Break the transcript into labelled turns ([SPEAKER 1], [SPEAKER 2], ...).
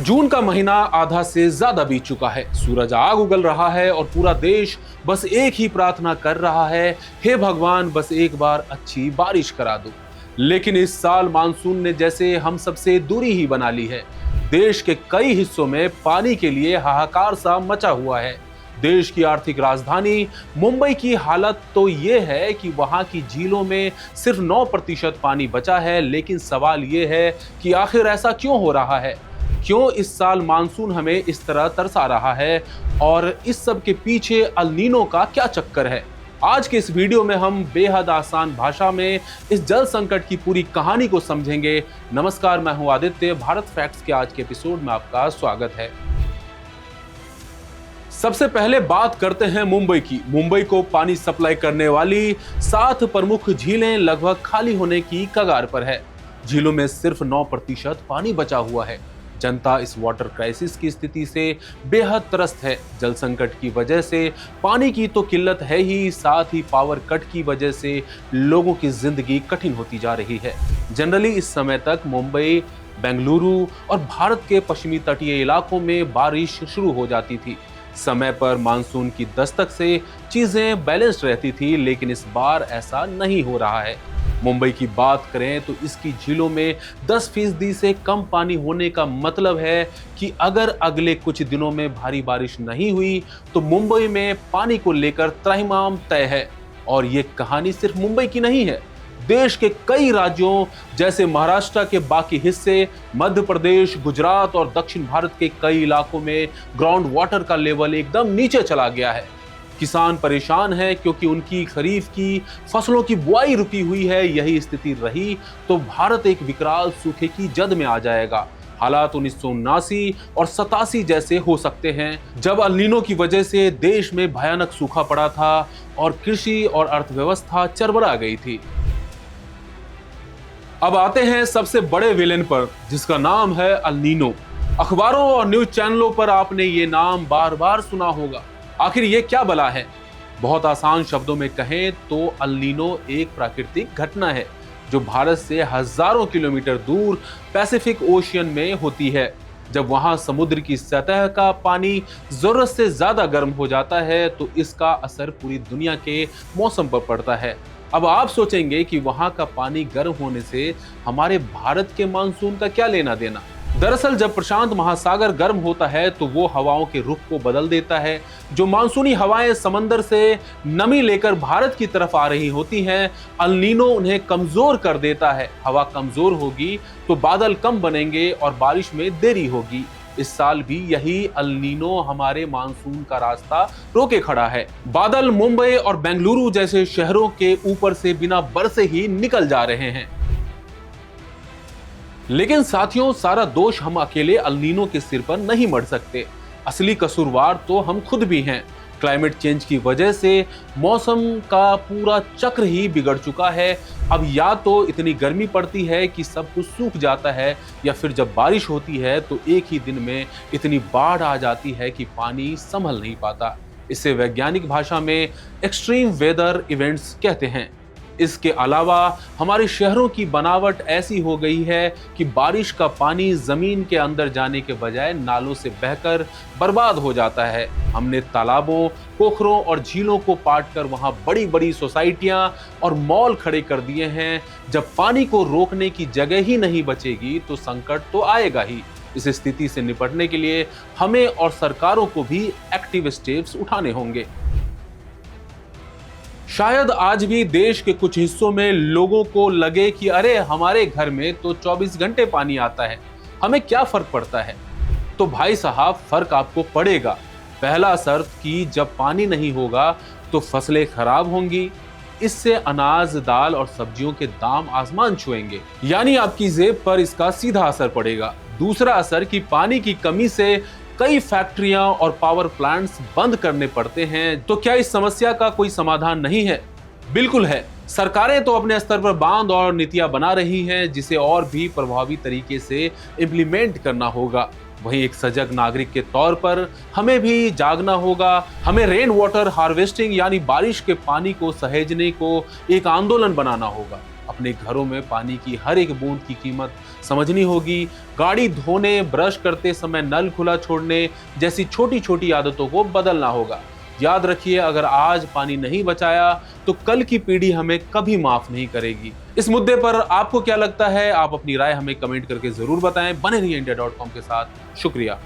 [SPEAKER 1] जून का महीना आधा से ज्यादा बीत चुका है। सूरज आग उगल रहा है और पूरा देश बस एक ही प्रार्थना कर रहा है, हे भगवान बस एक बार अच्छी बारिश करा दो। लेकिन इस साल मानसून ने जैसे हम सबसे दूरी ही बना ली है। देश के कई हिस्सों में पानी के लिए हाहाकार सा मचा हुआ है। देश की आर्थिक राजधानी मुंबई की हालत तो ये है कि वहां की झीलों में सिर्फ 9% पानी बचा है। लेकिन सवाल ये है कि आखिर ऐसा क्यों हो रहा है? क्यों इस साल मानसून हमें इस तरह तरसा रहा है और इस सब के पीछे अल नीनो का क्या चक्कर है? आज के इस वीडियो में हम बेहद आसान भाषा में इस जल संकट की पूरी कहानी को समझेंगे। नमस्कार, मैं हूं आदित्य। भारत फैक्ट्स के आज के एपिसोड में आपका स्वागत है। सबसे पहले बात करते हैं मुंबई की। मुंबई को पानी सप्लाई करने वाली 7 प्रमुख झीलें लगभग खाली होने की कगार पर है। झीलों में सिर्फ 9% पानी बचा हुआ है। जनता इस वाटर क्राइसिस की स्थिति से बेहद त्रस्त है। जल संकट की वजह से पानी की तो किल्लत है ही, साथ ही पावर कट की वजह से लोगों की जिंदगी कठिन होती जा रही है। जनरली इस समय तक मुंबई, बेंगलुरु और भारत के पश्चिमी तटीय इलाकों में बारिश शुरू हो जाती थी। समय पर मानसून की दस्तक से चीजें बैलेंस्ड रहती थी, लेकिन इस बार ऐसा नहीं हो रहा है। मुंबई की बात करें तो इसकी झीलों में 10% से कम पानी होने का मतलब है कि अगर अगले कुछ दिनों में भारी बारिश नहीं हुई तो मुंबई में पानी को लेकर त्राहिमाम तय है। और ये कहानी सिर्फ मुंबई की नहीं है। देश के कई राज्यों जैसे महाराष्ट्र के बाकी हिस्से, मध्य प्रदेश, गुजरात और दक्षिण भारत के कई इलाकों में ग्राउंड वाटर का लेवल एकदम नीचे चला गया है। किसान परेशान है क्योंकि उनकी खरीफ की फसलों की बुआई रुकी हुई है। यही स्थिति रही तो भारत एक विकराल सूखे की जद में आ जाएगा। हालात 1979 और 87 जैसे हो सकते हैं, जब अल नीनो की वजह से देश में भयानक सूखा पड़ा था और कृषि और अर्थव्यवस्था चरमरा गई थी। अब आते हैं सबसे बड़े विलेन पर, जिसका नाम है अल नीनो। अखबारों और न्यूज चैनलों पर आपने ये नाम बार बार सुना होगा। आखिर ये क्या बला है? बहुत आसान शब्दों में कहें तो अल नीनो एक प्राकृतिक घटना है जो भारत से हजारों किलोमीटर दूर पैसिफिक ओशियन में होती है। जब वहां समुद्र की सतह का पानी जरूरत से ज्यादा गर्म हो जाता है तो इसका असर पूरी दुनिया के मौसम पर पड़ता है। अब आप सोचेंगे कि वहां का पानी गर्म होने से हमारे भारत के मानसून का क्या लेना देना? दरअसल जब प्रशांत महासागर गर्म होता है तो वो हवाओं के रुख को बदल देता है। जो मानसूनी हवाएं समंदर से नमी लेकर भारत की तरफ आ रही होती हैं, अल नीनो उन्हें कमजोर कर देता है। हवा कमजोर होगी तो बादल कम बनेंगे और बारिश में देरी होगी। इस साल भी यही अल नीनो हमारे मानसून का रास्ता रोके खड़ा है। बादल मुंबई और बेंगलुरु जैसे शहरों के ऊपर से बिना बरसे ही निकल जा रहे हैं। लेकिन साथियों, सारा दोष हम अकेले अल नीनो के सिर पर नहीं मढ़ सकते। असली कसूरवार तो हम खुद भी हैं। क्लाइमेट चेंज की वजह से मौसम का पूरा चक्र ही बिगड़ चुका है। अब या तो इतनी गर्मी पड़ती है कि सब कुछ सूख जाता है, या फिर जब बारिश होती है तो एक ही दिन में इतनी बाढ़ आ जाती है कि पानी संभल नहीं पाता। इसे वैज्ञानिक भाषा में एक्सट्रीम वेदर इवेंट्स कहते हैं। इसके अलावा हमारे शहरों की बनावट ऐसी हो गई है कि बारिश का पानी जमीन के अंदर जाने के बजाय नालों से बहकर बर्बाद हो जाता है। हमने तालाबों, पोखरों और झीलों को पाटकर वहां बड़ी बड़ी सोसाइटियां और मॉल खड़े कर दिए हैं। जब पानी को रोकने की जगह ही नहीं बचेगी तो संकट तो आएगा ही। इस स्थिति से निपटने के लिए हमें और सरकारों को भी एक्टिव स्टेप्स उठाने होंगे। शायद आज भी देश के कुछ हिस्सों में लोगों को लगे कि अरे हमारे घर में तो 24 घंटे पानी आता है, हमें क्या फर्क पड़ता है? तो भाई साहब, फर्क आपको पड़ेगा। पहला शर्त कि जब पानी नहीं होगा तो फसलें खराब होंगी। इससे अनाज, दाल और सब्जियों के दाम आसमान छुएंगे, यानी आपकी जेब पर इसका सीधा असर पड़ेगा। दूसरा असर कि पानी की कमी से कई फैक्ट्रियां और पावर प्लांट्स बंद करने पड़ते हैं। तो क्या इस समस्या का कोई समाधान नहीं है? बिल्कुल है। सरकारें तो अपने स्तर पर बांध और नीतियां बना रही हैं, जिसे और भी प्रभावी तरीके से इम्प्लीमेंट करना होगा। वहीं एक सजग नागरिक के तौर पर हमें भी जागना होगा। हमें रेन वाटर हार्वेस्टिंग यानी बारिश के पानी को सहेजने को एक आंदोलन बनाना होगा। अपने घरों में पानी की हर एक बूंद की कीमत समझनी होगी। गाड़ी धोने, ब्रश करते समय नल खुला छोड़ने जैसी छोटी छोटी आदतों को बदलना होगा। याद रखिए, अगर आज पानी नहीं बचाया तो कल की पीढ़ी हमें कभी माफ नहीं करेगी। इस मुद्दे पर आपको क्या लगता है? आप अपनी राय हमें कमेंट करके जरूर बताएं। बने रहिए इंडिया.com के साथ। शुक्रिया।